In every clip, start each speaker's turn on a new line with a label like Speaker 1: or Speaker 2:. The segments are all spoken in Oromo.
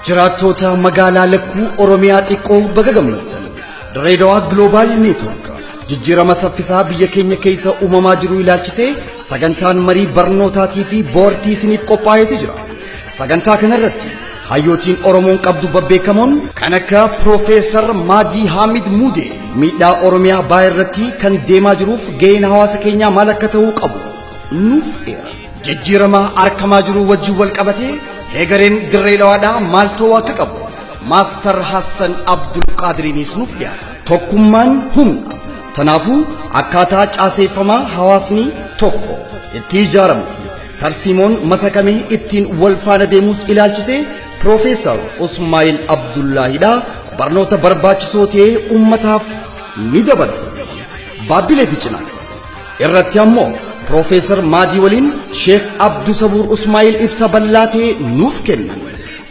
Speaker 1: Jiraatota magaalaa lakkuu Oromiyaa xiqqoo baga gammaddan. Dirreedawaa Global Network jijjiirama saffisaa biyya keenya keessa uumamaa jiru ilaalchisee sagantaan marii barnootaatii fi boortii isiniif qophaa'ee jira. Sagantaa kanarratti hayyootiin Oromoon qabdu babbeekamoon kan akka Profeesar Maadii Hamid Muudee miidhaa Oromiyaa baay'irratti kan deemaa jiruuf gaheen hawaasa keenyaa maal akka ta'uu qabu nuuf eera. Jijjiirama argamaa jiru wajjin wal qabatee egereen Dirreedawaadhaa maal ta'uu akka qabu Master Hassan Abdul Qadiriinis nuuf dhiyaata. Tokkummaan humna. Tanaafuu akkaataa caaseeffamaa hawaasni tokko itti ijaaramu tarsiimoon masakamee ittiin wal faana deemus ilaalchisee Profeesar Usmaayil Abdullaahidha barnoota barbaachisoo ta'ee ummataaf ni dabarsa. Baabbilee fi Cinaaqsa irratti ammoo Profeesar Maadii waliin Sheekh Abduu Sabuur Usmaayil ibsa bal'aa nuuf kennan.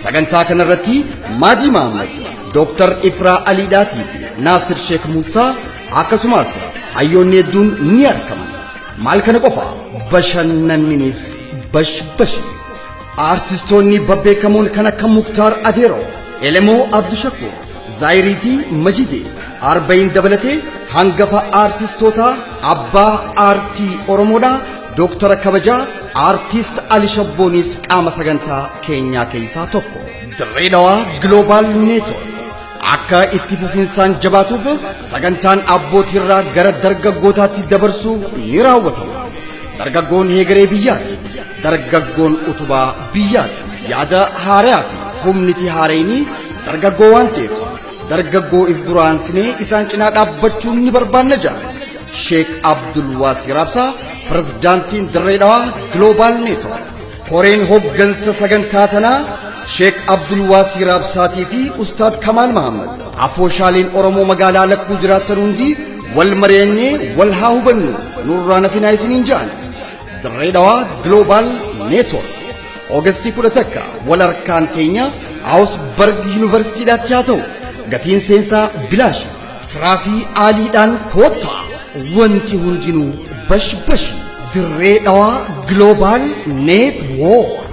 Speaker 1: Sagantaa kanarratti Maadii Mahammad, Dr. Ifraa Aliidhaatii fi Naasir Sheekh Muusaa akkasumas hayyoonni hedduun ni argaman. Maal kana qofa bashannanninis bash. Artistoonni babbeekamoon kan akka Muktaar Adeeroo, Elemoo Abdushakur, Zaayirii fi Majidee Arba'iin dabalatee hangafa artistoota abbaa aartii Oromoodha. Doktara kabajaa artist Ali Shabboonis qaama sagantaa keenyaa keessaa tokko. Dirreedawaa Global Network akka itti fufinsaan jabaatuuf sagantaan abbootiirraa gara dargaggootaatti dabarsuu ni raawwatama. Dargaggoon heegaree biyyaati. Dargaggoon utubaa biyyaati. Yaada haaraa fi humniti haareenii dargaggoo waan ta'eef dargaggoo if duraansinee isaan cinaa dhaabbachuun ni barbaanna jedha Sheekh Abdul Waasii Raabsaa, Pirezidaantiin Dirreedawaa Global Network. Koreen hoggansa sagantaa tanaa Sheekh Abdul Waasii Raabsaatii fi Ustaad Kamaal Mahammad. Afooshaaleen Oromoo magaalaa lakkuu jiraatan hundi wal mari'annee wal haa hubannu nurraa nafinaa isiniin jedhan. Dirreedawaa Global Network Oogustii 11 wal harkaan teenya Augsburg Yuunivarsiitiidhaatti haa ta'u. Gatiin seensaa bilaashi. Firaa fi aaliidhaan koottaa. Wanti hundinuu bash. Dirreedawaa Global Network.